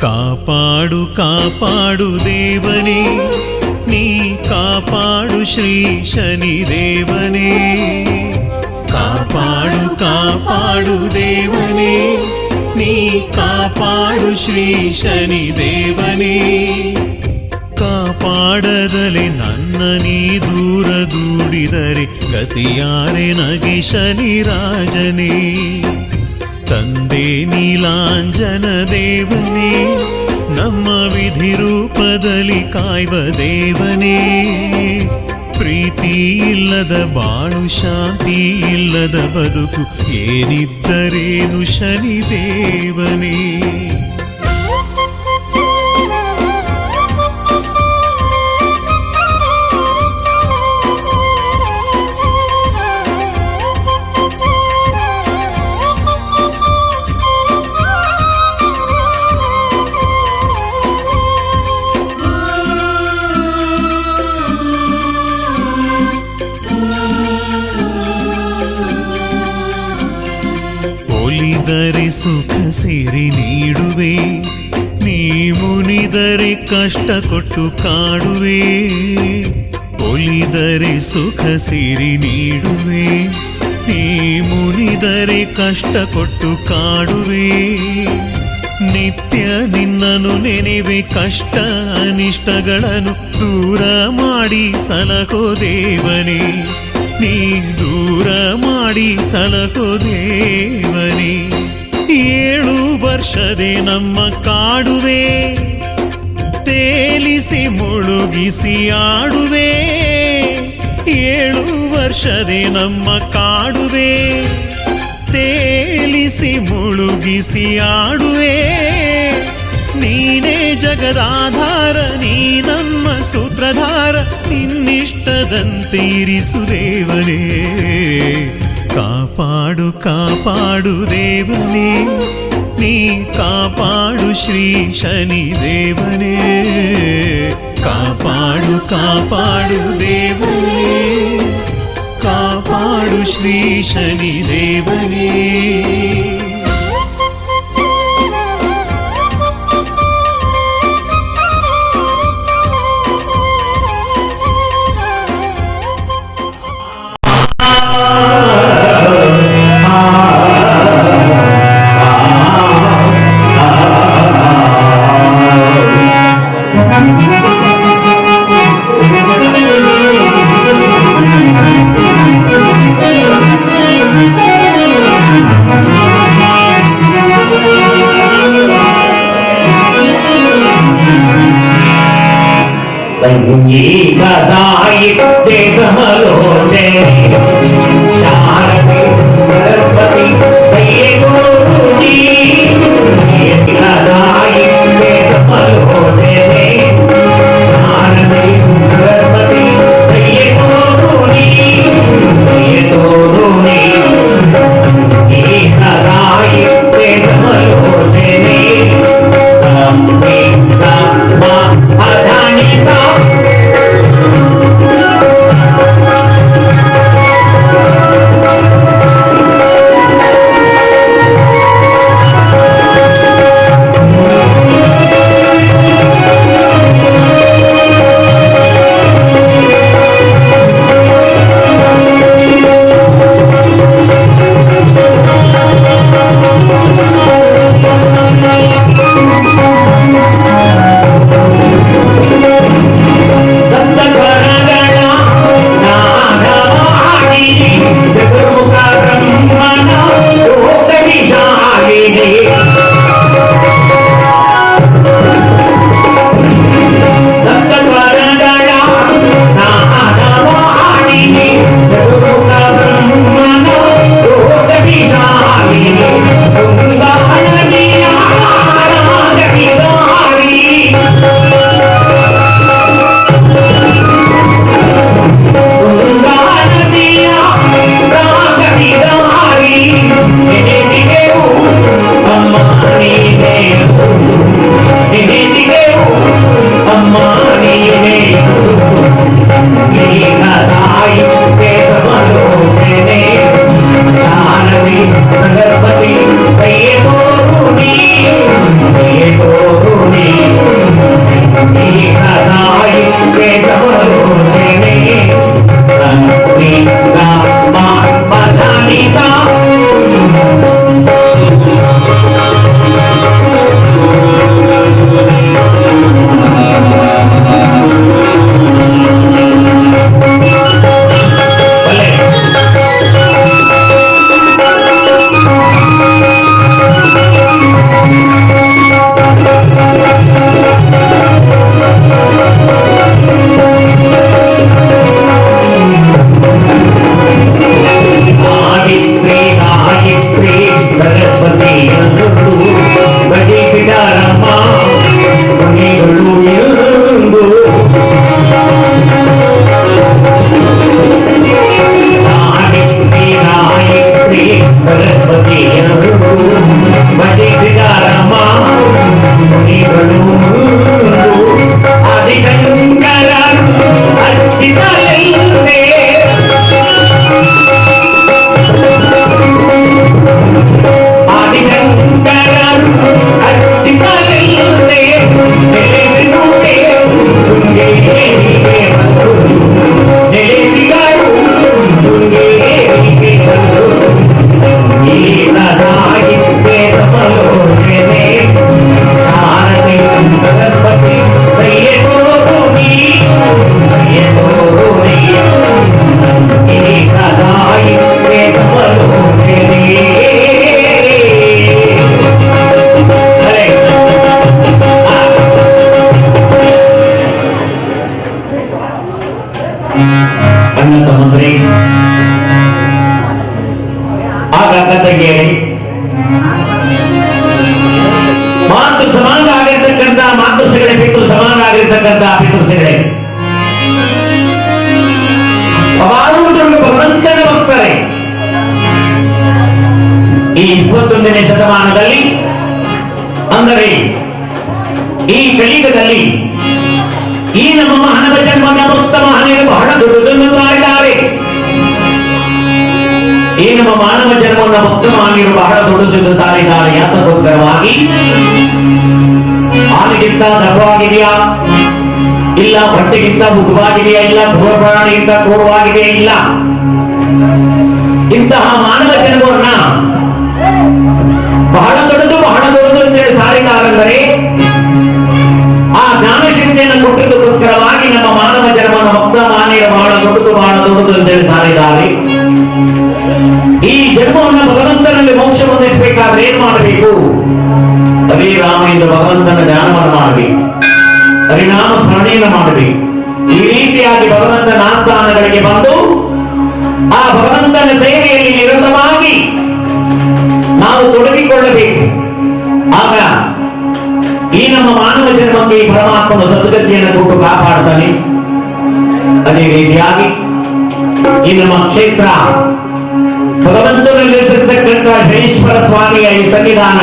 ಕಾಪಾಡು ಕಾಪಾಡು ದೇವನೇ, ನೀ ಕಾಪಾಡು ಶ್ರೀ ಶನಿದೇವನೇ. ಕಾಪಾಡು ಕಾಪಾಡು ದೇವನೇ, ನೀ ಕಾಪಾಡು ಶ್ರೀ ಶನಿದೇವನೇ. ಕಾಪಾಡದಲೆ ನನ್ನ ನೀ ದೂರ ದೂಡಿದರೆ ಗತಿಯಾರೆ ನಗೆ ಶನಿರಾಜನೇ. ತಂದೆ ನೀಲಾಂಜನ ದೇವನೇ, ನಮ್ಮ ವಿಧಿ ರೂಪದಲ್ಲಿ ಕಾಯ್ವ ದೇವನೇ. ಪ್ರೀತಿ ಇಲ್ಲದ ಬಾಳು, ಶಾಂತಿ ಇಲ್ಲದ ಬದುಕು, ಏನಿದ್ದರೇನು ಶನಿದೇವನೇ. ಒಲಿದರೆ ಸುಖ ಸಿರಿ ನೀಡುವೆ, ನೀ ಮುನಿದರೆ ಕಷ್ಟ ಕೊಟ್ಟು ಕಾಡುವೆ. ಒಲಿದರೆ ಸುಖ ಸಿರಿ ನೀಡುವೆ, ನೀ ಮುನಿದರೆ ಕಷ್ಟ ಕೊಟ್ಟು ಕಾಡುವೆ. ನಿತ್ಯ ನಿನ್ನನು ನೆನೆವೆ, ಕಷ್ಟ ಅನಿಷ್ಟಗಳನ್ನು ದೂರ ಮಾಡಿ ಸಲಹೋ ದೇವನೇ. ನೀ ದೂರ ಮಾಡಿ ಸಲಹೋ ದೇವನೇ. 7 ವರ್ಷದೆ ನಮ್ಮ ಕಾಡುವೆ, ತೇಲಿಸಿ ಮುಳುಗಿಸಿ ಆಡುವೆ. 7 ವರ್ಷದೆ ನಮ್ಮ ಕಾಡುವೆ, ತೇಲಿಸಿ ಮುಳುಗಿಸಿ ಆಡುವೆ. ನೀನೇ ಜಗದಾಧಾರ, ನೀ ನಮ್ಮ ಸೂತ್ರಧಾರ, ನಿನ್ನಿಷ್ಟದಂತೆ ಇರಿಸು ದೇವನೇ. ಕಾಪಾಡು ಕಾಪಾಡು ದೇವನೇ, ನೀ ಕಾಪಾಡು ಶ್ರೀ ಶನಿ ದೇವನೇ. ಕಾಪಾಡು ಕಾಪಾಡು ದೇವನೇ, ಕಾಪಾಡು ಶ್ರೀ ಶನಿ ದೇವನೇ. ಸಂಗೀತ ಸಾಹಿತ್ಯ ಸಮಲೋಚನೆ ಶಾರದೆ ಸರಸ್ವತಿ ಕೈಗೋರುಡಿ. ಸಂಗೀತ ಸಾಹಿತ್ಯ ಸಮಲೋಚನೆ ಶಾರದೆ ಸರಸ್ವತಿ ಕೈಗೋರುಡಿ. ಸಂಗೀತ ಸಾಹಿತ್ಯ ಸಮಲೋಚನೆ ಸಂಗೀತ ಅಧಾನಿತ ಸಮಾನರಾಗಿರ್ತಕ್ಕಂಥ ಮಾತೃಶ್ರೀಗಳೇ, ಪಿತೃ ಸಮಾನರಾಗಿರ್ತಕ್ಕಂಥ ಪಿತೃಶ್ರೀಗಳೇ, ಅವಾರುದ್ರಿಗೆ ಭಗವಂತನ ಭಕ್ತರೇ. ಈ 21ನೇ ಶತಮಾನದಲ್ಲಿ, ಅಂದರೆ ಈ ಕಲಿಯುಗದಲ್ಲಿ, ಈ ನಮ್ಮ ಮಾನವ ಜನ್ಮದ ಭಕ್ತ ಮಹನೀಯರು ಬಹಳ ದುಡಿದನ್ನು ಮಾಡಿದ್ದಾರೆ. ಈ ನಮ್ಮ ಮಾನವ ಜನ್ಮವನ್ನು ಭಕ್ತ ಮಹನೀಯರು ಬಹಳ ದುಡಿದು ಸಾರಿದ್ದಾರೆ. ಯಾತಕ್ಕೋಸ್ಕರವಾಗಿ ಹಾಲಿಗಿಂತ ದಪ್ಪವಾಗಿದೆಯಾ ಇಲ್ಲ, ಬಟ್ಟೆಗಿಂತ ಮುಖವಾಗಿದೆಯಾ ಇಲ್ಲ, ಪ್ರಾಣಿಗಿಂತ ಕ್ರೂರವಾಗಿದೆಯಾ ಇಲ್ಲ. ಇಂತಹ ಮಾನವ ಜನ್ಮವನ್ನ ಬಹಳ ದೊಡ್ಡದು ಅಂತೇಳಿ ಸಾರಿದ್ದಾರೆಂದರೆ ಆ ಜ್ಞಾನಶಕ್ತಿಯನ್ನು ಕೊಟ್ಟಿದ್ದಕ್ಕೋಸ್ಕರವಾಗಿ ನಮ್ಮ ಮಾನವ ಜನ್ಮವನ್ನು ಭಕ್ತ ಮಹನೀಯರು ಬಹಳ ದೊಡ್ಡದು ಅಂತೇಳಿ ಸಾರಿದ್ದಾರೆ. ಈ ಜನ್ಮವನ್ನು ಭಗವಂತನಲ್ಲಿ ಮೋಕ್ಷ ಹೊಂದಿಸಬೇಕಾದ್ರೆ ಏನ್ ಮಾಡಬೇಕು? ಹರೇ ರಾಮ ಎಂದು ಭಗವಂತನ ಧ್ಯಾನವನ್ನು ಮಾಡಬೇಕು, ಹರಿನಾಮ ಸ್ಮರಣೆಯನ್ನು ಮಾಡಬೇಕು. ಈ ರೀತಿಯಾಗಿ ಭಗವಂತನ ಆಸ್ಥಾನಗಳಿಗೆ ಬಂದು ಆ ಭಗವಂತನ ಸೇವೆಯಲ್ಲಿ ನಿರತವಾಗಿ ನಾವು ತೊಡಗಿಕೊಳ್ಳಬೇಕು. ಆಗ ಈ ನಮ್ಮ ಮಾನವ ಜನ್ಮಕ್ಕೆ ಈ ಪರಮಾತ್ಮನ ಸದ್ಗತಿಯನ್ನು ಕೊಟ್ಟು ಕಾಪಾಡ್ತಾನೆ. ಅದೇ ರೀತಿಯಾಗಿ ಈ ನಮ್ಮ ಕ್ಷೇತ್ರ ಭಗವಂತನಲ್ಲಿರತಕ್ಕಂಥ ಶನೀಶ್ವರ ಸ್ವಾಮಿಯ ಈ ಸನ್ನಿಧಾನ,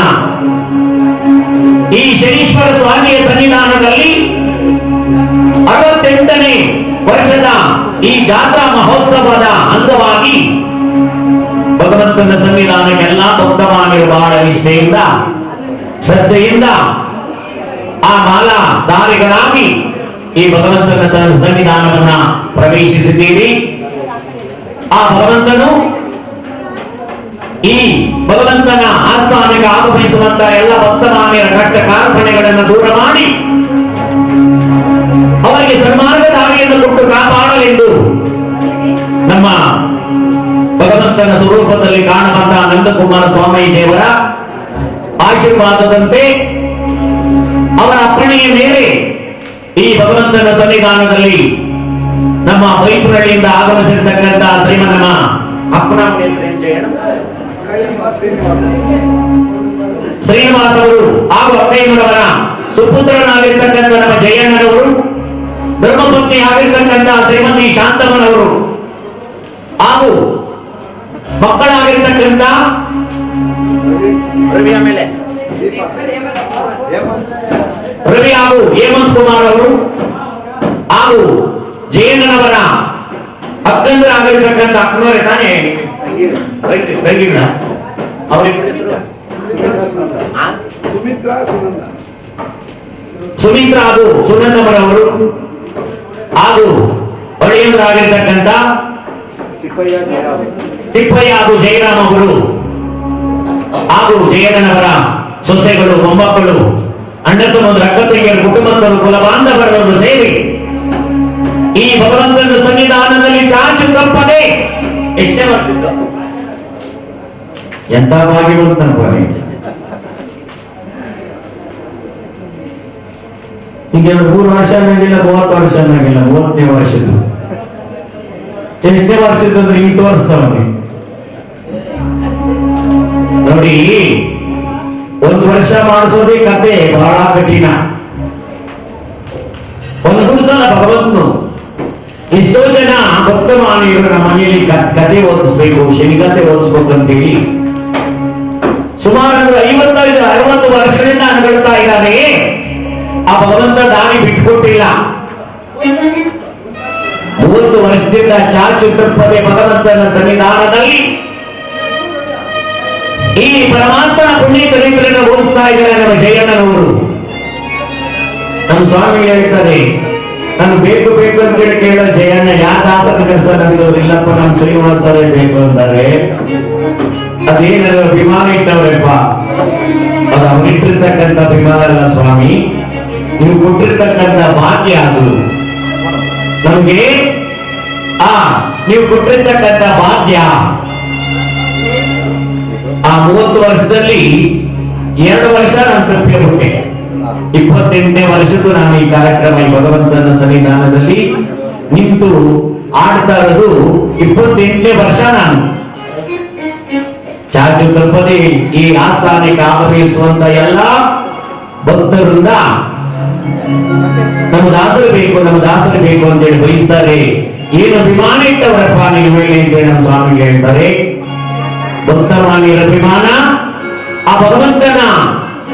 ಈ ಶನೀಶ್ವರ ಸ್ವಾಮಿಯ ಸನ್ನಿಧಾನದಲ್ಲಿ 68ನೇ ವರ್ಷದ ಈ ಜಾತ್ರಾ ಮಹೋತ್ಸವದ ಅಂಗವಾಗಿ ಭಗವಂತನ ಸನ್ನಿಧಾನಕ್ಕೆಲ್ಲ ಭಕ್ತಮಾನಿರು ಬಹಳ ನಿಷ್ಠೆಯಿಂದ ಶ್ರದ್ಧೆಯಿಂದ ಆ ಮಾಲಾ ದಾರಿಗಳಾಗಿ ಈ ಭಗವಂತನ ಸನ್ನಿಧಾನವನ್ನ ಪ್ರವೇಶಿಸಿದ್ದೀರಿ. ಆ ಭಗವಂತನು ಈ ಭಗವಂತನ ಆಸ್ಥಾನಕ್ಕೆ ಆಗಮಿಸುವಂತ ಎಲ್ಲ ಭಕ್ತಮಾನ್ಯರ ಕಷ್ಟ ಕಾರ್ಪಣೆಗಳನ್ನು ದೂರ ಮಾಡಿ ಅವರಿಗೆ ಸನ್ಮಾರ್ಗ ದಾರಿಯನ್ನು ಕೊಟ್ಟು ಕಾಪಾಡಲೆಂದು ನಮ್ಮ ಭಗವಂತನ ಸ್ವರೂಪದಲ್ಲಿ ಕಾಣುವಂತಹ ನಂದಕುಮಾರ ಸ್ವಾಮೀಜಿಯವರ ಆಶೀರ್ವಾದದಂತೆ ಅವರ ಅಪ್ಪಣೆಯ ಮೇಲೆ ಈ ಭಗವಂತನ ಸನ್ನಿಧಾನದಲ್ಲಿ ನಮ್ಮ ಬೈಪುರಳ್ಳಿಯಿಂದ ಆಗಮಿಸಿರ್ತಕ್ಕಂಥ ಶ್ರೀಮನ್ನ ಅಪ್ಪನ ಶ್ರೀನಿವಾಸ್ ಅವರು ಹಾಗೂ ಅಕ್ಕಯ್ಯನವರ ಸುಪುತ್ರನಾಗಿರ್ತಕ್ಕಂಥ ನಮ್ಮ ಜಯಣ್ಣನವರು, ಧರ್ಮಪತ್ನಿ ಆಗಿರ್ತಕ್ಕಂಥ ಶ್ರೀಮತಿ ಶಾಂತಮ್ಮನವರು ಹಾಗೂ ಮಕ್ಕಳಾಗಿರ್ತಕ್ಕಂಥ ರವಿ ಹಾಗೂ ಹೇಮಂತ್ ಕುಮಾರ್ ಅವರು ಹಾಗೂ ಜಯಣ್ಣನವರ ಅಕ್ಕಂದರಾಗಿರ್ತಕ್ಕಂಥ ಅಕ್ಕನವರೇ ತಾನೇ ಸುಮಿತ್ರಾ ಹಾಗೂ ಸುನಂದಮ್ಮರವರು ಹಾಗೂ ಒಡೆಯರಾಗಿರ್ತಕ್ಕಂಥ ತಿಪ್ಪಯ್ಯ ಹಾಗೂ ಜಯರಾಮ್ ಅವರು ಹಾಗೂ ಜಯಣ್ಣನವರ ಸೊಸೆಗಳು, ಮೊಮ್ಮಕ್ಕಳು, ಅಣ್ಣ ತಮ್ಮಂದಿರು, ಅಕ್ಕ ತಂಗಿಯರು, ಕುಟುಂಬದವರು, ಕುಲ ಬಾಂಧವರನ್ನು ಸೇರಿ ಈ ಭಗವಂತನ ಸನ್ನಿಧಾನದಲ್ಲಿ ಚಾಚು ತಪ್ಪದೆ ಎಷ್ಟೇ ವರ್ಷ ಎಂತ ಭಾಗ್ಯಗಳು ತನಕ ಈಗ 3 ವರ್ಷ ಆಗಿಲ್ಲ, 30 ವರ್ಷ ಆಗಿಲ್ಲ, 30ನೇ ವರ್ಷದ್ದು ಎಷ್ಟನೇ ವರ್ಷದಂದ್ರೆ ಈ ತೋರಿಸ್ತಾವೆ ನೋಡಿ. 1 ವರ್ಷ ಮಾಡಿಸೋದೇ ಕತೆ ಬಹಳ ಕಠಿಣ. ಒಂದು ಸಲ ಭಗವಂತನು ಎಷ್ಟೋ ಜನ ಭಕ್ತಮಾನಿಯರು ನಮ್ಮ ಮನೆಯಲ್ಲಿ ಕತೆ ಓದಿಸ್ಬೇಕು, ಶನಿಕತೆ ಓದಿಸ್ಬೇಕು ಅಂತೇಳಿ ಸುಮಾರು 55-60 ವರ್ಷಗಳಿಂದ ಅನ್ಕೊಳ್ತಾ ಇದ್ದಾರೆ. ಆ ಭಗವಂತ ದಾರಿ ಬಿಟ್ಕೊಟ್ಟಿಲ್ಲ. 30 ವರ್ಷದಿಂದ ಚಾಚು ತಪ್ಪದೆ ಭಗವಂತನ ಸನ್ನಿಧಾನದಲ್ಲಿ ಈ ಪರಮಾತ್ಮನ ಪುಣ್ಯ ಚರಿತ್ರೆಯನ್ನು ಓದಿಸ್ತಾ ಇದ್ದಾರೆ ನಮ್ಮ ಜಯಣ್ಣನವರು. ನಮ್ಮ ಸ್ವಾಮಿ ಹೇಳ್ತಾರೆ, ನಾನು ಬೇಕು ಅಂತ ಹೇಳಿ ಕೇಳೋ ಜಯಣ್ಣ ಯಾವ ದಾಸನ ಕೆಲಸ ನಂದಿದವ್ರು ಇಲ್ಲಪ್ಪ, ನಮ್ಮ ಶ್ರೀನಿವಾಸರೇ ಬೇಕು ಅಂತಾರೆ. ಅದೇನಾರ ಅಭಿಮಾನ ಇಟ್ಟವ್ರಪ್ಪ, ಅದು ಅವರಿಟ್ಟಿರ್ತಕ್ಕಂಥ ಅಭಿಮಾನ ಅಲ್ಲ ಸ್ವಾಮಿ, ನೀವು ಕೊಟ್ಟಿರ್ತಕ್ಕಂಥ ಭಾಗ್ಯ ಅದು ನಮ್ಗೆ. ನೀವು ಕೊಟ್ಟಿರ್ತಕ್ಕಂಥ ಭಾಗ್ಯ. ಆ 30 ವರ್ಷದಲ್ಲಿ 2 ವರ್ಷ ನಾನು ತೃಪ್ತಿ ಕೊಟ್ಟೆ. 28ನೇ ವರ್ಷದ್ದು ನಾನು ಈ ಕಾರ್ಯಕ್ರಮ ಈ ಭಗವಂತನ ಸನ್ನಿಧಾನದಲ್ಲಿ ನಿಂತು ಆಡ್ತಾ ಇರೋದು 28ನೇ ವರ್ಷ. ನಾನು ಚಾಚು ತಪ್ಪದೆ ಈ ಆಸ್ಥಾನಕ್ಕೆ ಆಗಮಿಸುವಂತ ಎಲ್ಲ ಭಕ್ತರಿಂದ ನಮ್ಮ ದಾಸರು ಬೇಕು, ನಮ್ಮ ದಾಸರು ಬೇಕು ಅಂತೇಳಿ ಬಯಸ್ತಾರೆ. ಏನು ಅಭಿಮಾನ ಇಟ್ಟವರಪ್ಪ ನೀವು ಹೇಳಿ ಅಂತೇಳಿ ನಮ್ಮ ಸ್ವಾಮಿ ಹೇಳ್ತಾರೆ. ಭಕ್ತಮಾನಿಯರ ಅಭಿಮಾನ, ಆ ಭಗವಂತನ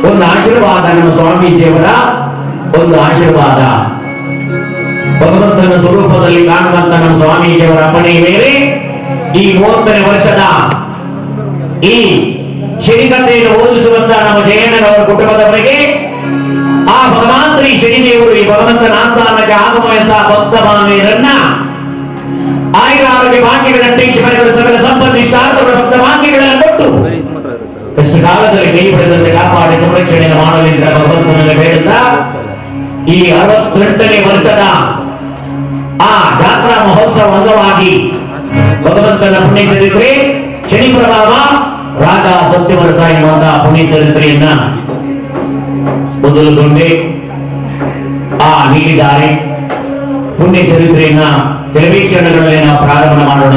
ಒಂದು ಆಶೀರ್ವಾದ, ನಮ್ಮ ಸ್ವಾಮೀಜಿಯವರ ಒಂದು ಆಶೀರ್ವಾದ. ಭಗವಂತನ ಸ್ವರೂಪದಲ್ಲಿ ಕಾಣುವಂತ ನಮ್ಮ ಸ್ವಾಮೀಜಿಯವರ ಅಪ್ಪಣೆ ಮೇಲೆ ಈ 30ನೇ ವರ್ಷದ ಈ ಶನಿಕತೆಯನ್ನು ಓದಿಸುವಂತ ನಮ್ಮ ಜಯಣ್ಣನವರ ಕುಟುಂಬದವರಿಗೆ ಆ ಭಗವಂತರಿ ಶನಿದೇವರು ಈ ಭಗವಂತನ ಆಸ್ಥಾನಕ್ಕೆ ಆಗಮನಿಸ ಭಕ್ತ ಮಾನವರನ್ನ ಆಯುರ ಆರೋಗ್ಯ ಭಾಗ್ಯಗಳಂತೆ ಶಿವನಗಳ ಸಕಲ ಸಂಪತ್ತಿ ಶಾಸ್ತ್ರಗಳ ಭಕ್ತ ಭಾಗ್ಯಗಳನ್ನು ಕೊಟ್ಟು ಎಷ್ಟು ಕಾಲದಲ್ಲಿ ಕೈ ಬಿಡದಂತೆ ಕಾಪಾಡಿ ಸಂರಕ್ಷಣೆಯನ್ನು ಮಾಡಲಿದ್ದ ಭಗವಂತನಲ್ಲಿ ಬೇಡುತ್ತಾ ಈ 68ನೇ ವರ್ಷದ ಆ ಜಾತ್ರಾ ಮಹೋತ್ಸವ ಅಂಗವಾಗಿ ಭಗವಂತನ ಪುಣ್ಯ ಚರಿತ್ರೆ ಶನಿ ಪ್ರಭಾವ ರಾಜ ಸತ್ಯವರ್ತ ಎನ್ನುವಂತಹ ಪುಣ್ಯ ಚರಿತ್ರೆಯನ್ನ ಮೊದಲುಗೊಂಡೆ ನೀಡಿದ್ದಾರೆ. ಪುಣ್ಯ ಚರಿತ್ರೆಯನ್ನ ಕೆಲವೇ ಕ್ಷಣಗಳಲ್ಲಿ ನಾವು ಪ್ರಾರಂಭ ಮಾಡೋಣ.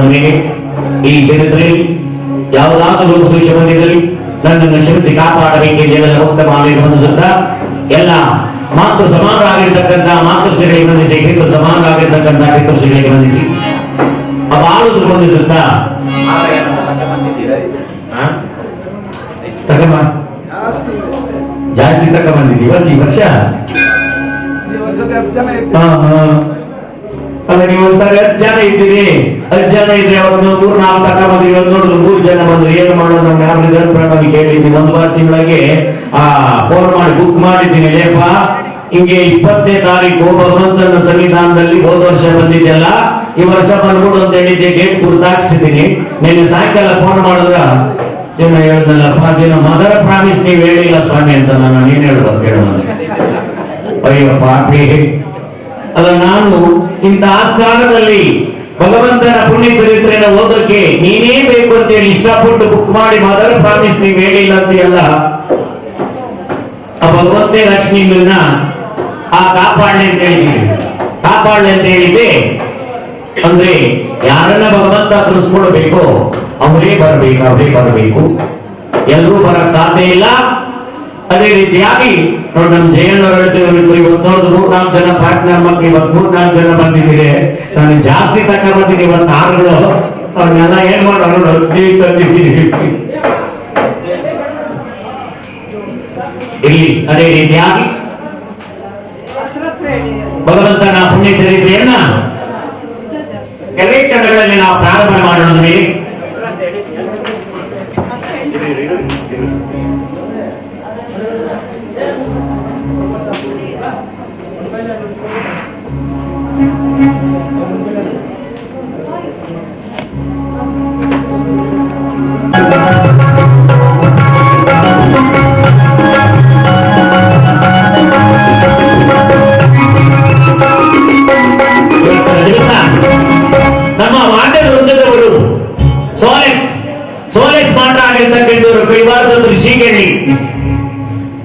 ಈ ಚರಿತ್ರೆ ಯಾವುದಾದರೂ ದೋಷ ಬಂದಿದ್ದಲ್ಲಿ ನನ್ನನ್ನು ಕ್ಷಮಿಸಿ ಕಾಪಾಡಬೇಕೆಂದು ಎಲ್ಲ ಭಕ್ತ ಮಾನವರಿಗೆ ವಂದಿಸುತ್ತಾ, ಎಲ್ಲ ಮಾತೃ ಸಮಾನರಾಗಿರ್ತಕ್ಕಂಥ ಮಾತೃಶ್ರೀಗಳಿಗೆ ವಂದಿಸಿ, ಪಿತೃ ಸಮಾನರಾಗಿರ್ತಕ್ಕಂಥ ಪಿತೃಶ್ರೀಗಳಿಗೆ ವಂದಿಸಿ, ಆಳುದು ವಂದಿಸುತ್ತಾ ತಗೊಂಬ ಜಾಸ್ತಿ ತಕ್ಕ ಬಂದಿದ್ದೀವಿ ಈ ವರ್ಷ. ಅಲ್ಲ ನೀವು ಒಂದ್ಸರಿ 10 ಜನ ಇದ್ದೀರಿ, 10 ಜನ ಇದ್ರೆ ಒಂದು 3-4 ತಕ್ಕ ಬಂದ್ರಿ, ಇವತ್ತು ನೋಡಿದ್ರು 3 ಜನ ಬಂದ್ರು. ಏನು ಮಾಡೋದು ನಮ್ಗೆ ಯಾರು ಕೇಳಿದ್ದೀನಿ. 1 ತಿಂಗಳಿಗೆ ಫೋನ್ ಮಾಡಿ ಬುಕ್ ಮಾಡಿದ್ದೀನಿ. ಲೇಪ ಹಿಂಗೆ 20ನೇ ತಾರೀಕು ಭಗವಂತನ ಸನ್ನಿಧಾನದಲ್ಲಿ ಹೋದ ವರ್ಷ ಬಂದಿದ್ದೆಲ್ಲ, ಈ ವರ್ಷ ಬಂದ್ಬಿಡು ಅಂತ ಹೇಳಿದ್ದೆ. ಡೇಟ್ ಗುರುತಾಕ್ಸಿದ್ದೀನಿ. ನಿನ್ನೆ ಸಾಯಂಕಾಲ ಫೋನ್ ಮಾಡಿದ್ರ ಏನು ಹೇಳ್ದಲ್ಲಪ್ಪ, ಅದೇನೋ ಮದರ್ ಪ್ರಾಮಿಸ್ ನೀವು ಹೇಳಿಲ್ಲ ಸ್ವಾಮಿ ಅಂತ. ನಾನು ಏನ್ ಹೇಳ್ಬೇಕು ಹೇಳೋಣ. ಅಯ್ಯೋ ಪಾಪಿ, ಅಲ್ಲ ನಾನು ಇಂಥ ಆಸ್ಥಾನದಲ್ಲಿ ಭಗವಂತನ ಪುಣ್ಯ ಚರಿತ್ರೆಯನ್ನು ಓದೋಕೆ ನೀನೇ ಬೇಕು ಅಂತೇಳಿ ಇಷ್ಟಪಟ್ಟು ಬುಕ್ ಮಾಡಿ ಮದರ್ ಪ್ರಾಮಿಸ್ ನೀವು ಹೇಳಿಲ್ಲ ಅಂತೀಯಲ್ಲ. ಆ ಭಗವಂತೇ ಲಕ್ಷ್ಮಿಗಳನ್ನ ಕಾಪಾಡಲಿ ಅಂತ ಹೇಳಿದ್ದೀವಿ. ಕಾಪಾಡಲಿ ಅಂತ ಹೇಳಿದ್ದೆ ಅಂದ್ರೆ ಯಾರನ್ನ ಭಗವಂತ ತಿಳಿಸ್ಕೊಡ್ಬೇಕು ಅವರೇ ಬರಬೇಕು. ಎಲ್ಲರೂ ಬರಕ್ ಸಾಧ್ಯ ಇಲ್ಲ. ಅದೇ ರೀತಿಯಾಗಿ ನೋಡಿ, ನಮ್ಮ ಜಯಣ್ಣವರು ಹೇಳ್ತೀವಿ, ಇವತ್ತು ನೋಡಿದ್ರು 3-4 ಜನ ಪಾರ್ಟ್ನರ್ ಮಕ್ಕಳು, ಇವತ್ತು 3-4 ಜನ ಬಂದಿದ್ದೀರಿ. ನಾನು ಜಾಸ್ತಿ ತಕ್ಕ ಬಂದಿದ್ದೀನಿ ಇವತ್ತು ಆರುಗಳು. ಅವ್ರನ್ನೆಲ್ಲ ಏನ್ ಮಾಡೋಣ ತಂದಿದ್ದೀನಿ ಇಲ್ಲಿ. ಅದೇ ರೀತಿಯಾಗಿ ಭಗವಂತನ ಪುಣ್ಯ ಚರಿತ್ರೆಯನ್ನ ಕೆಲವೇ ಕ್ಷಣಗಳಲ್ಲಿ ನಾವು ಪ್ರಾರಂಭ ಮಾಡೋಣ. ನಮ್ಮ ವಾದ್ಯ ವೃಂದದವರು ಸೋಲೆಕ್ಸ್ ಮಾತ್ರ ಆಗಿರ್ತಕ್ಕಂಥವರು ಕೈವಾರದವರು ಶ್ರೀಗಳ್ಳಿ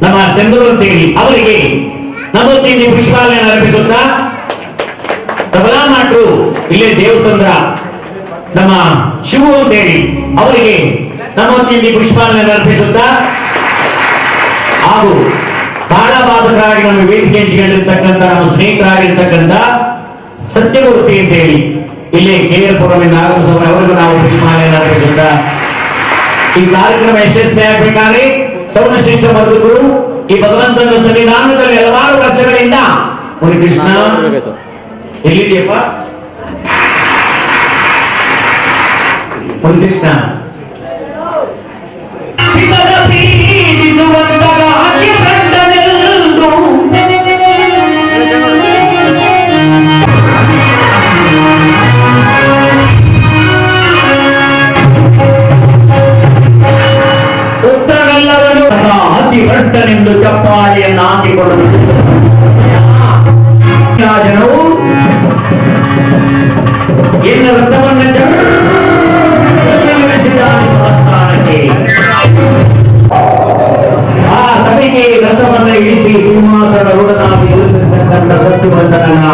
ನಮ್ಮ ಚಂದ್ರವರ್ತಿಗೆ ಅವರಿಗೆ ನಮೋತಿಂದಿ ಪುಷ್ಪಾಲನೆ ಅರ್ಪಿಸುತ್ತಾ, ತಬಲಾ ಮಾಟ್ರು ಇಲ್ಲೇ ದೇವಸಂದ್ರ ನಮ್ಮ ಶಿವು ಅಂತೇಳಿ ಅವರಿಗೆ ನಮೋತಿಂದಿ ಪುಷ್ಪಾಲನೆ ಅರ್ಪಿಸುತ್ತಾ, ಹಾಗೂ ತಾಳವಾದಕರಾಗಿ ನಮ್ಮ ವೇದಿಕೆ ಹಂಚಿಕೊಂಡಿರ್ತಕ್ಕಂಥ ನಮ್ಮ ಸ್ನೇಹಿತರಾಗಿರ್ತಕ್ಕಂಥ ಸತ್ಯಮೂರ್ತಿ ಅಂತೇಳಿ ಇಲ್ಲಿ ಕೇರಪುರದಿಂದ ಆಗಮಿಸುವ ಅವರಿಗೂ ನಾವು ಪುಷ್ಪಾಲನೆ ಅರ್ಪಿಸುತ್ತಾ, ಈ ಕಾರ್ಯಕ್ರಮ ಯಶಸ್ವಿಯಾಗಬೇಕಾದ್ರೆ ಸೌನಶ್ರೇಷ್ಠ ಬದುಕರು ಈ ಭಗವಂತನ ಸನ್ನಿಧಾನದಲ್ಲಿ ಹಲವಾರು ವರ್ಷಗಳಿಂದ ಮುನಿಕೃಷ್ಣ ಎಲ್ಲಿದೆಯಪ್ಪ ಮುನಿಕೃಷ್ಣ ಅತಿಭ್ರಷ್ಟನೆಂದು ಚಪ್ಪಾಳಿಯನ್ನು ಹಾಕಿಕೊಳ್ಳುವುದು ರಾಜನು ಎನ್ನ ವ್ರತವನ್ನು ಸ್ಥಾನಕ್ಕೆ ಆ ಸಭೆಗೆ ರಥವನ್ನು ಇಳಿಸಿ ಸಿಂಹಾಸನ ರೂಢನಾಗಿ ಇರುತ್ತಿರ್ತಕ್ಕಂಥ ಸತ್ಯವಂತನನ್ನ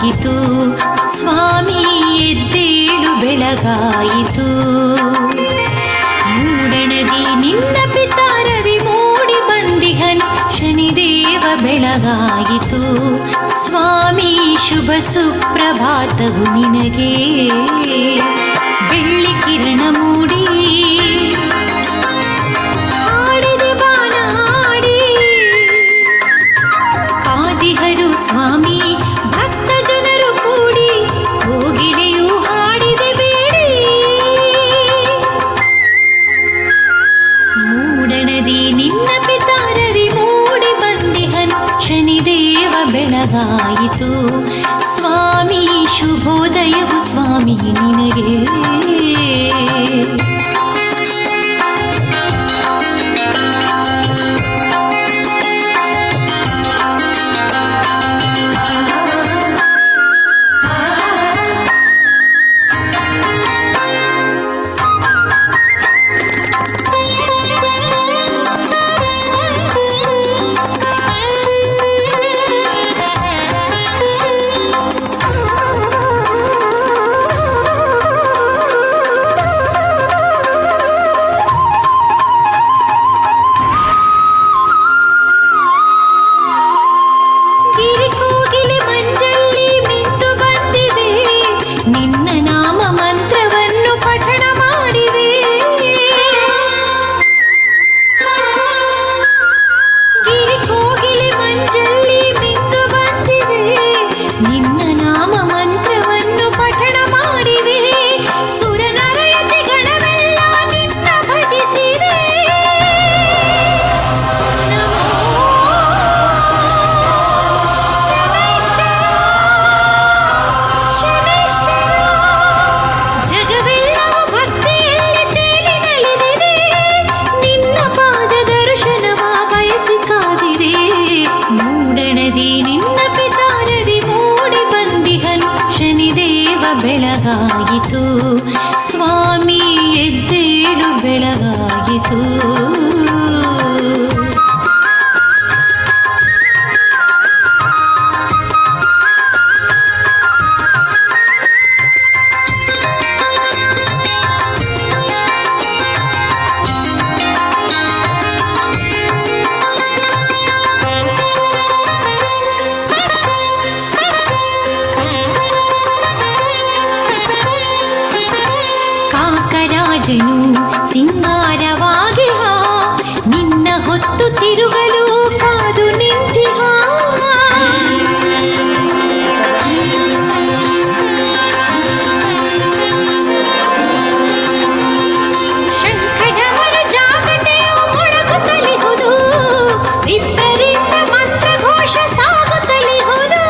ಬೆಳಗಾಯಿತು ಸ್ವಾಮಿ ಎದ್ದೇಳು ಬೆಳಗಾಯಿತು. ಮೂಡಣದಿ ನಿನ್ನ ಪಿತಾ ರವಿ ಮೂಡಿ ಬಂದಿಹನು ಶನಿದೇವ ಬೆಳಗಾಯಿತು ಸ್ವಾಮಿ ಶುಭ ಸುಪ್ರಭಾತವು ನಿನಗೆ. ಬೆಳ್ಳಿ ಕಿರಣ ಮೂಡಿ ಹಾಡಿದೆ ಬಾನಾಡಿ ಕಾದಿಹರು ಸ್ವಾಮಿ ಭಕ್ತ ಜನರು ಕೂಡಿ ಕೋಗಿಲೆಯು ಹಾಡಿದೆ ಬೇಡಿ. ಮೂಡಣದಿ ನಿನ್ನ ಪಿತಾ ರವಿ ಮೂಡಿ ಬಂದಿಹನು ಶನಿದೇವ ಬೆಳಗಾಯಿತು ಸ್ವಾಮಿ ಶುಭೋದಯವು ಸ್ವಾಮಿ ನಿನಗೆ. ಬೆಳಗಾಯಿತು ಸ್ವಾಮಿ ಎದ್ದೇಳು ಬೆಳಗಾಯಿತು. ರಾಜನು ಸಿಂಗಾರವಾಗಿ ನಿನ್ನ ಹೊತ್ತು ತಿರುಗಲು ಕಾದು ನಿಂತಿಹ. ಶಂಖಢಮರ ಜಾಗಟೆಯು ಮೊಳಗುತ್ತಲಿಹುದು ವಿಪರೀತ ಮಂತ್ರಘೋಷ ಸಾಗುತ್ತಲಿಹುದು.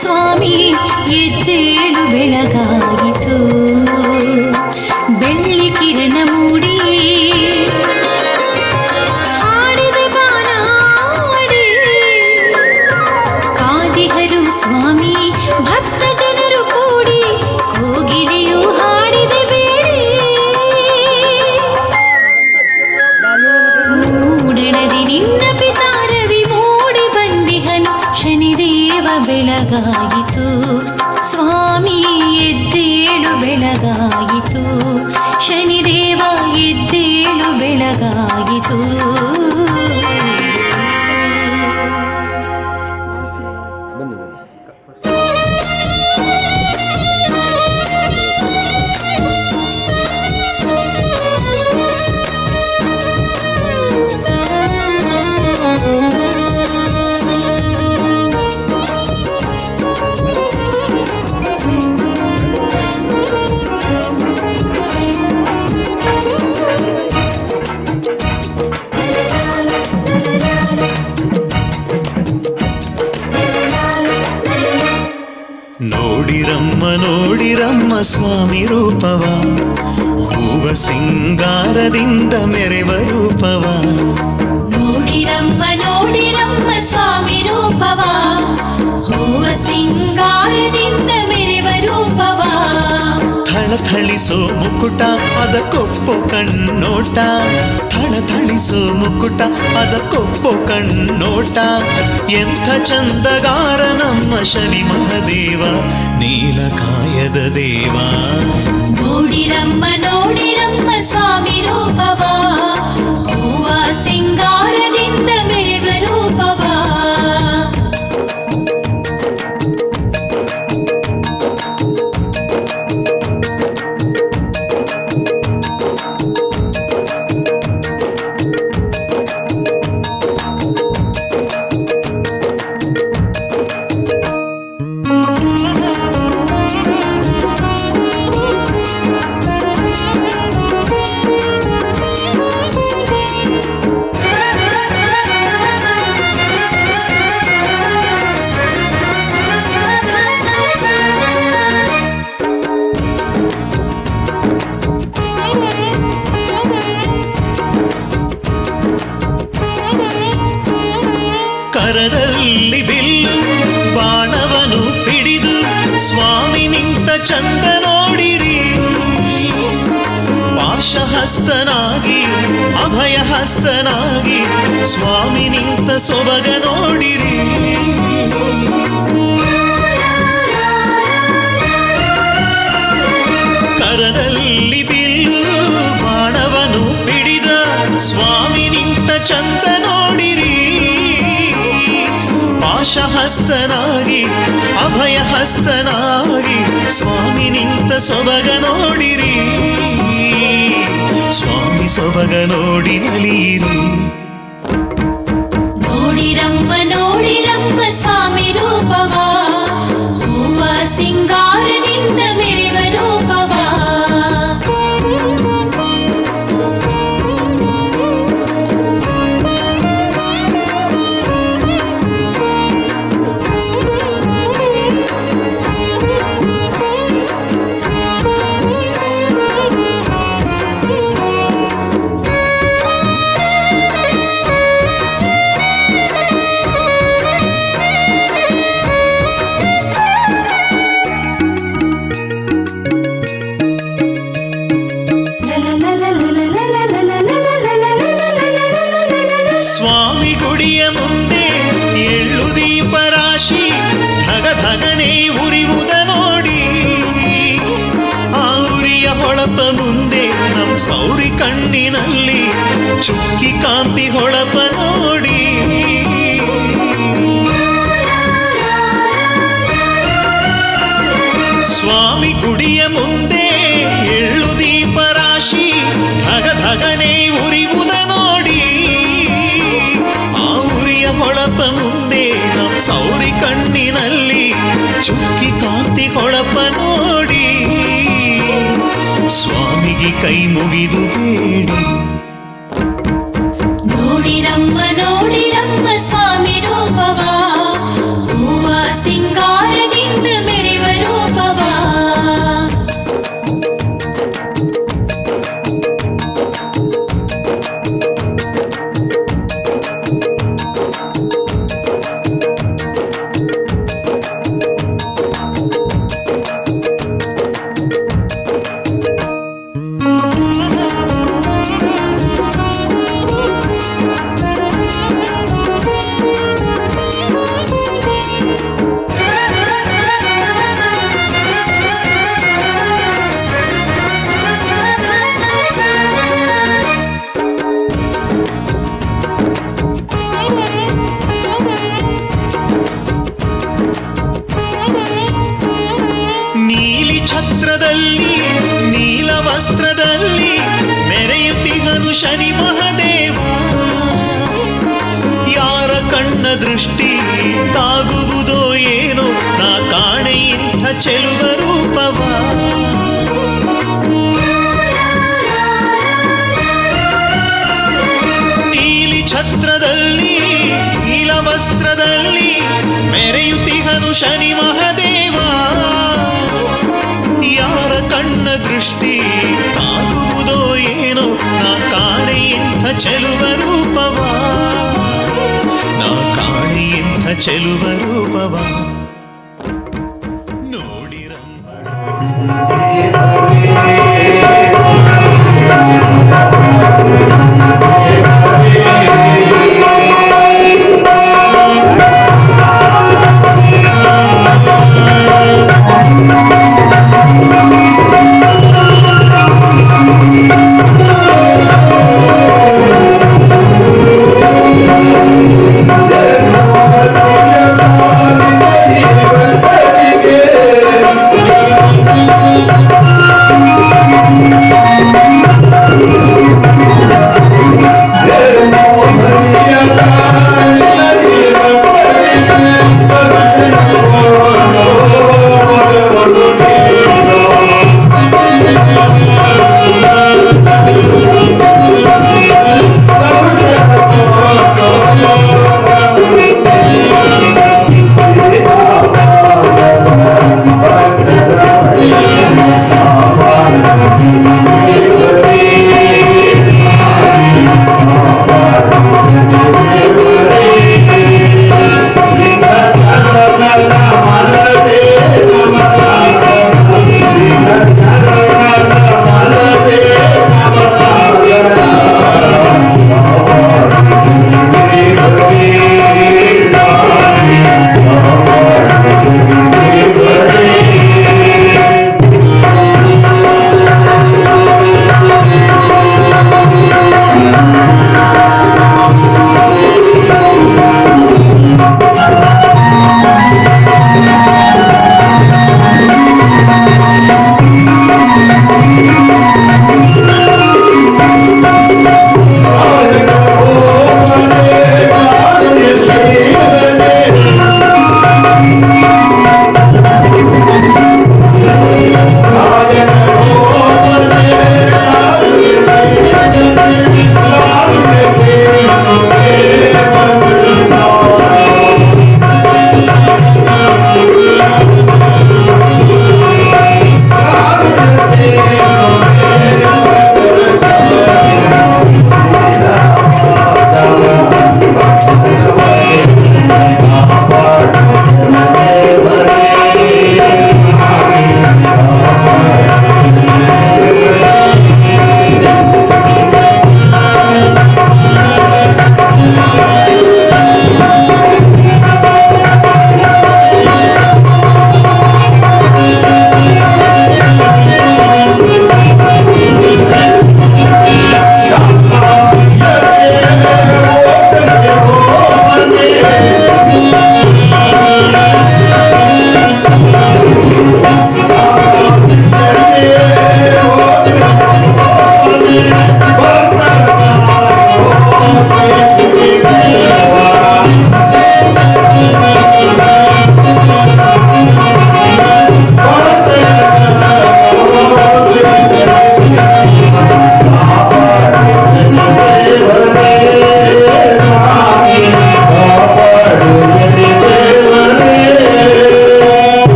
ಸ್ವಾಮಿ ಎದ್ದೇಳು ಬೆಳಗಾಯಿತು ಬೆಳ್ಳಿ ಕಿರಣ ಮೂಡಿ ಆಡಿದ ಬಾನಾಡಿ ಕಾದಿಹರು ಸ್ವಾಮಿ ಭಕ್ತ ಜನರು ಕೂಡಿ ಕೋಗಿಲೆಯು ಹಾಡಿದೆ ಬೇಡಿ ಮೂಡಣದಿ ನಿನ್ನ ಪಿತಾರವಿ ಮೂಡಿ ಬಂದಿಹನು ಶನಿದೇವ ಬೆಳಗಾಯಿತು ಸ್ವಾಮಿ ಎದ್ದೇಳು ಬೆಳಗಾಯಿತು ಶನಿದೇವ ಎದ್ದೇಳು ಬೆಳಗಾಯಿತು ನೋಡಿರಮ್ಮ ನೋಡಿರಮ್ಮ ಸ್ವಾಮಿ ರೂಪವ ಹೂವ ಸಿಂಗಾರದಿಂದ ಮೆರೆವ ರೂಪವ ನೋಡಿರಮ್ಮ ನೋಡಿರಮ್ಮ ಸ್ವಾಮಿ ರೂಪವ ಹೂವ ಸಿಂಗಾರದಿಂದ ಮೆರೆವ ರೂಪವ ಥಳಥಳಿಸೋ ಮುಕುಟ ಅದಕ್ಕೊಪ್ಪೋ ಕಣ್ಣೋಟ ಥಳಥಳಿಸೋ ಮುಕುಟ ಅದಕ್ಕೊಪ್ಪೋ ಕಣ್ಣೋಟ ಎಂಥ ಚಂದಗಾರ ನಮ್ಮ ಶನಿ ಮಹದೇವ ನೀಲಕಾಯದ ದೇವ ನೋಡಿರಮ್ಮ ನೋಡಿರಮ್ಮ ಸ್ವಾಮಿ ರೂಪವ ಹೂವ ಸಿಂಗಾರದಿಂದ ಮೆರೆವ ರೂಪವ ಕರದಲ್ಲಿ ಬಿಲ್ಲು ಬಾಣವನು ಹಿಡಿದು ಸ್ವಾಮಿ ನಿಂತ ಚಂದ ನೋಡಿರಿ ಪಾಶಹಸ್ತನಾಗಿ ಅಭಯ ಹಸ್ತನಾಗಿ ಸ್ವಾಮಿ ನಿಂತ ಸೊಬಗ ನೋಡಿರಿ ಕರದಲ್ಲಿ ಬಿಲ್ಲು ಬಾಣವನು ಹಿಡಿದ ಸ್ವಾಮಿ ನಿಂತ ಚಂದ ನೋಡಿರಿ ಪಾಶಹಸ್ತನಾಗಿ ಅಭಯ ಹಸ್ತನಾಗಿ ಸ್ವಾಮಿ ನಿಂತ ಸೊಬಗ ನೋಡಿರಿ ಸ್ವಾಮಿ ಸೊಬಗ ನೋಡಿ ನಲಿಯಿರಿ ನೋಡಿರಮ್ಮ ನೋಡಿರಮ್ಮ ಸ್ವಾಮಿ ರೂಪವ ಹೂವ ಸಿಂಗಾರದಿಂದ ಮೆರೆವ ರೂಪವ ಸ್ವಾಮಿ ಗುಡಿಯ ಮುಂದೆ ಎಳ್ಳು ದೀಪ ರಾಶಿ ಧಗ ಧಗನೆ ಉರಿಯುವುದ ನೋಡಿ ಆ ಉರಿಯ ಹೊಳಪ ಮುಂದೆ ನಮ್ ಸೌರಿ ಕಣ್ಣಿನಲ್ಲಿ ಚುಕ್ಕಿ ಕಾಂತಿ ಹೊಳಪ ನೋಡಿ ಸ್ವಾಮಿ ಗುಡಿಯ ಮುಂದೆ ಎಳ್ಳು ದೀಪ ರಾಶಿ ಧಗ ಧಗನೆ ಉರಿಯುವುದ ನೋಡಿ ಆ ಉರಿಯ ಹೊಳಪ ಮುಂದೆ ನಮ್ ಸೌರಿ ಕಣ್ಣಿನಲ್ಲಿ ಚುಕ್ಕಿ ಕಾಂತಿ ಹೊಳಪ ನೋಡಿ ಸ್ವಾಮಿಗೆ ಕೈ ಮುಗಿದು ಬೇಡಿ ನೋಡಿರಮ್ಮ ನೋಡಿರಮ್ಮ ಸ್ವಾಮಿ ರೂಪವ ಹೂವ ಸಿಂಗಾರ ಛತ್ರದಲ್ಲಿ ನೀಲ ವಸ್ತ್ರದಲ್ಲಿ ಮೆರೆಯುತ್ತಿಗನು ಶನಿ ಮಹದೇವ. ಯಾರ ಕಣ್ಣ ದೃಷ್ಟಿ ತಾಗುವುದೋ ಏನೋ ನಾ ಕಾಣೆ ಇಂಥ ಚೆಲುವ ರೂಪವ. ನೀಲಿ ಛತ್ರದಲ್ಲಿ ನೀಲ ವಸ್ತ್ರದಲ್ಲಿ ಮೆರೆಯುತ್ತಿಗನು ಶನಿ ಮಹದೇವ. ಯಾರ ಕಣ್ಣ ದೃಷ್ಟಿ ತಾಗುವುದೋ ಏನೋ ನಾ ಕಾಣೆ ಇಂಥ ಚೆಲುವ ರೂಪವ. ನಾ ಕಾಣೆ ಇಂಥ ಚೆಲುವ ರೂಪವ ನೋಡಿರಮ್ಮ.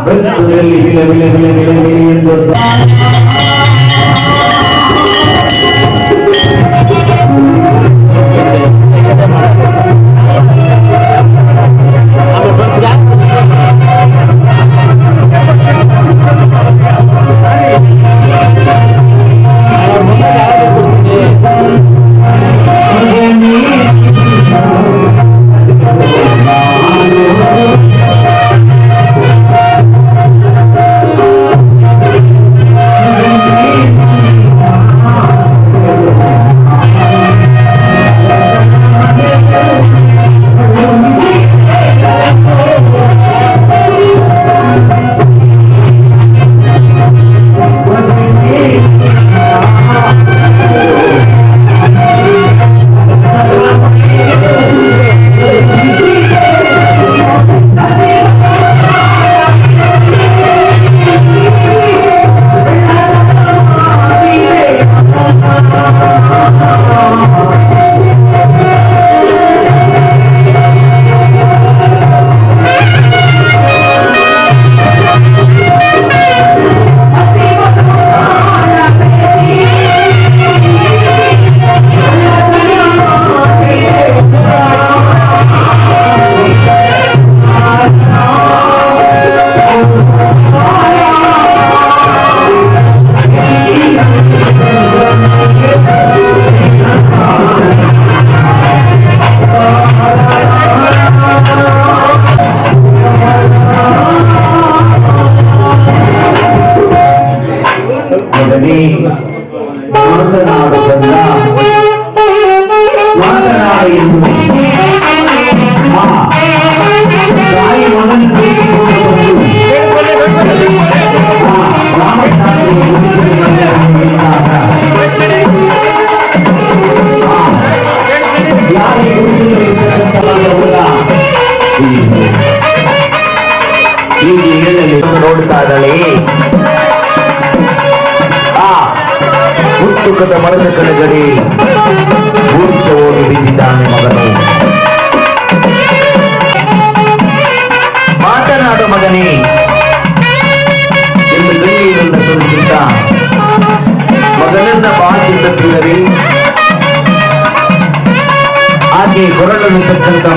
ವೃತ್ತದಲ್ಲಿ ವಿಲ ವಿಲ ವಿಲ ವಿಲ ವಿಲ ಎಂದು ಮಾತನಾಡಿ ಎಂದು ತಾಯಿ ಮಗನ ನೋಡ್ತಾ ಇದ್ದಾಳೆ. ಹುಟ್ಟುಕದ ಮರದ ಕೆಳಗಡೆ ಮೂರ್ಛೆ ಹೋಗಿ ಬಿದ್ದಿದ್ದಾನೆ ಮಗನು. ಮಾತನಾಡು ಮಗನೇ ಎಂದು ಗಂಗೆಯನ್ನು ಸುರಿಸುತ್ತ ಮಗನನ್ನ ಬಾಚಿದ್ದರೆ ಆಕೆ ಕೊರಳನ್ನು ತಕ್ಕಂತ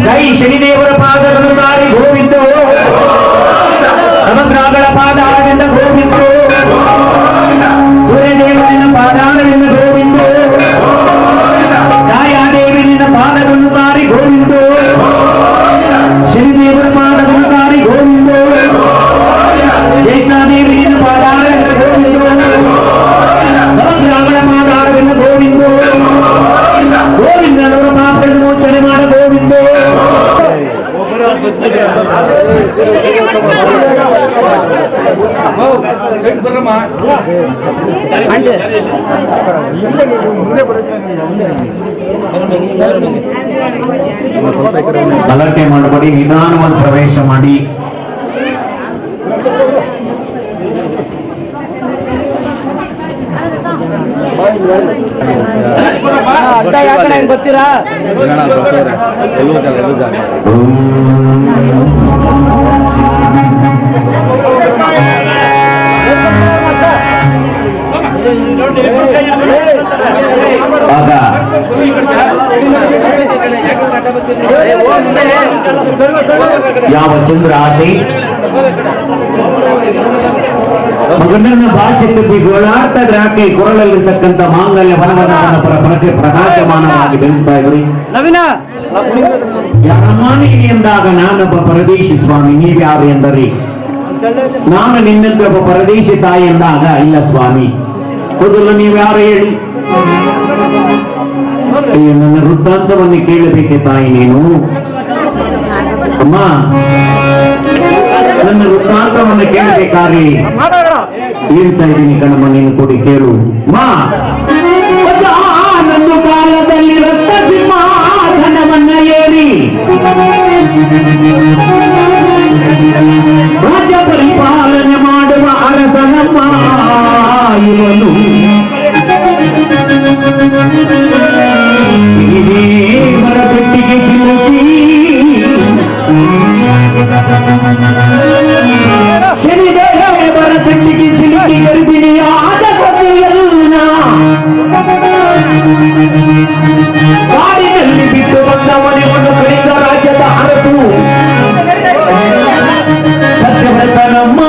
ಜೈ ಶನಿದೇವರ ಪಾದಗಳು ದಾರಿ ಗೋವಿಂದೋ ನವಗ್ರಹಗಳ ಪಾದಾರವಿಂದ ಗೋವಿಂದೋ ಸೂರ್ಯದೇವನಿನ ಪಾದಾರವಿಂದ ಗೋವಿಂದೋ ಛಾಯಾದೇವಿನ ಪಾದಗಳು ದಾರಿ ಗೋವಿಂದೋ ಶನಿದೇವರ ಪಾದಗಳು ದಾರಿ ಗೋವಿಂದೋ ಜ್ಯೇಷ್ಠಾದೇವಿನ ಪಾದಾರವಿಂದ ಗೋವಿಂದೋ ನವಗ್ರಹಗಳ ಪಾದಾರವಿಂದ ಗೋವಿಂದೋ ಗೋವಿಂದನವರ ಪಾಪಗಳನ್ನು ಮೋಚನೆ ಮಾಡ ಗೋವಿಂದೋ ಗಲಾಟೆ ಮಾಡಬೇಡಿ, ನಿಧಾನವಾಗಿ ಪ್ರವೇಶ ಮಾಡಿ. ಗೊತ್ತೀರಾ ಆಗ ಯಾವ ಚಂದ್ರ ಆಸೆ ಮಗನನ್ನ ಬಾಚಿತ್ತು ಗೋಳಾಟ ದ್ರಾಕೆ ಕೊರಳಲ್ಲಿರ್ತಕ್ಕಂಥ ಮಾಂಗಲ್ಯ ವನವನ್ನ ಪ್ರಕಾಶಮಾನವಾಗಿ ಬೆಳೀತಾ ಇದ್ರಿ. ಯಾರಮ್ಮನೇ ಎಂದಾಗ ನಾನೊಬ್ಬ ಪರದೇಶಿ ಸ್ವಾಮಿ, ನೀವ್ಯಾರು ಎಂದರಿ? ನಾನು ನಿನ್ನಂತೆ ಒಬ್ಬ ಪರದೇಶಿ ತಾಯಿ ಎಂದಾಗ, ಇಲ್ಲ ಸ್ವಾಮಿ ಮೊದಲು ನೀವ್ಯಾರು ಹೇಳಿ? ಅಯ್ಯೋ, ನನ್ನ ವೃತ್ತಾಂತವನ್ನು ಕೇಳಬೇಕೆ ತಾಯಿ ನೀನು? ಅಮ್ಮ, ನನ್ನ ವೃತ್ತಾಂತವನ್ನು ಕೇಳಬೇಕಾದ್ರೆ ಹೇಳ್ತಾ ಇದ್ದೀನಿ ಕಣಮ್ಮ, ನೀನು ಕೊಡಿ ಕೇಳು. ನನ್ನ ಕಾಲದಲ್ಲಿ ರಕ್ತ ಸಿಂಹಾಸನವನ್ನ ಏರಿ ರಾಜ್ಯ ಪರಿಪಾಲನೆ ಮಾಡುವ ಅರಸನಮ್ಮ ಇವನು. ಮರಪೆಟ್ಟಿಗೆ ಚಿಲುಕಿ ಶನಿದೇವರ ಪೆಟ್ಟಿಗೆ ಚಿಲುಕಿ ಗರ್ಭಿಣಿಯಾದ ಕಥೆಯಲ್ಲ ಕಾಡಿನಲ್ಲಿ ಬಿಟ್ಟು ಬಂದ ಮನೆಯನ್ನು ಕಡಿದ ರಾಜ್ಯದ ಅರಸು ಸತ್ಯವ್ರತನಮ್ಮ.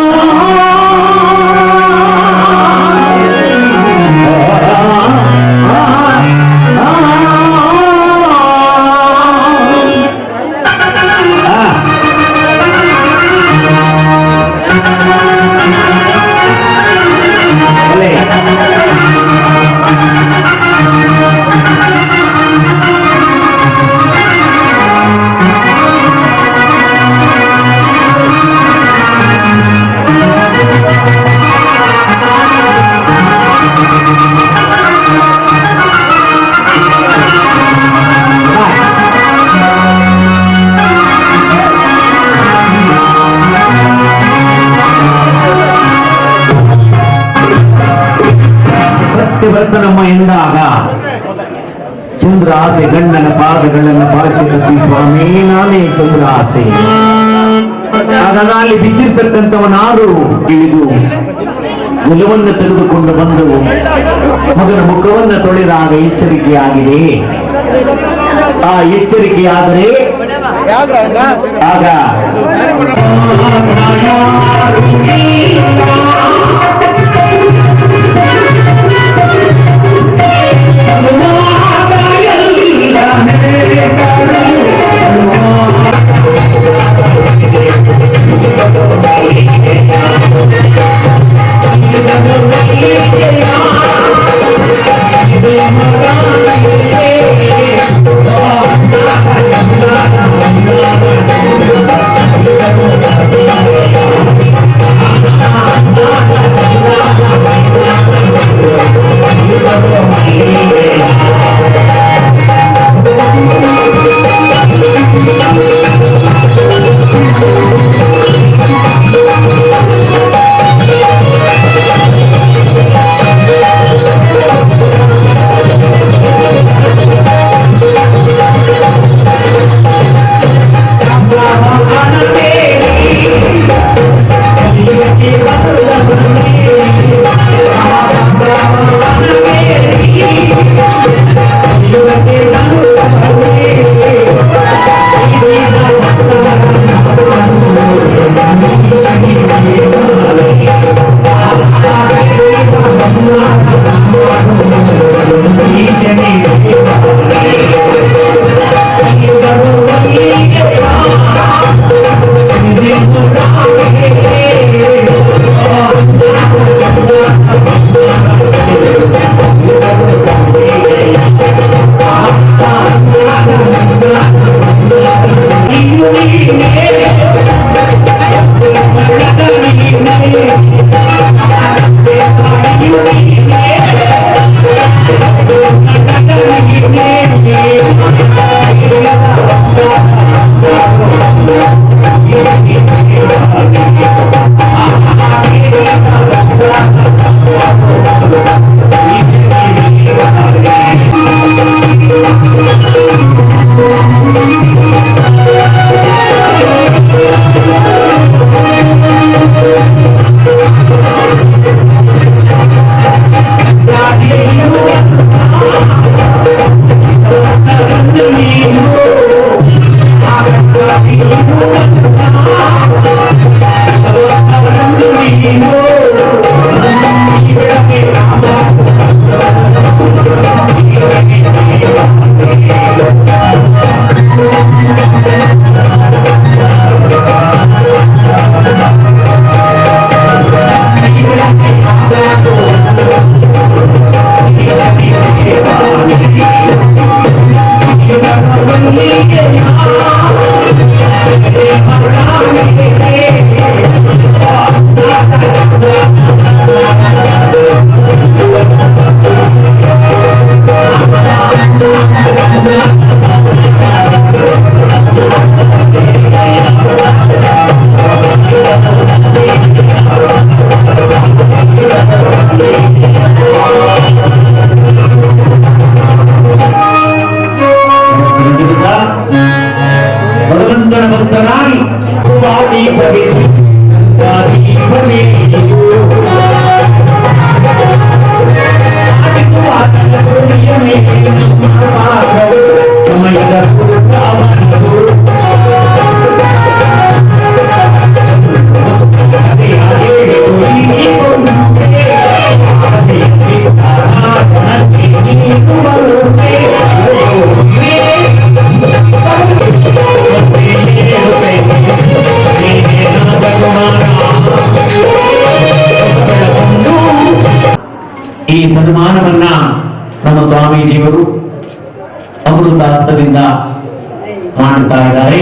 ಸತ್ಯವರ್ತನಮ್ಮ ಎಂದಾಗ ಚಂದ್ರಾಸೆ ಗಂಡನ ಪಾದಗಳನ್ನು ಪಾಚಿ ತಪ್ಪಿ, ಸ್ವಾಮಿ ನಾನೇ ಚಂದ್ರಾಸೆ. ಅಲ್ಲಿ ಬಿದ್ದಿರ್ತಕ್ಕಂಥವನಾರು ಇಳಿದು ಗುಲವನ್ನು ತೆಗೆದುಕೊಂಡು ಬಂದು ಮಗನ ಮುಖವನ್ನು ತೊಳೆದಾಗ ಎಚ್ಚರಿಕೆಯಾಗಿದೆ. ಆ ಎಚ್ಚರಿಕೆಯಾದರೆ ಆಗ ಭಗವಂತನ ಭಕ್ತನಾಗಿ ಈ ಸನ್ಮಾನವನ್ನ ನಮ್ಮ ಸ್ವಾಮೀಜಿಯವರು ಅಮೃತ ಹಸ್ತದಿಂದ ಮಾಡುತ್ತಾ ಇದ್ದಾರೆ.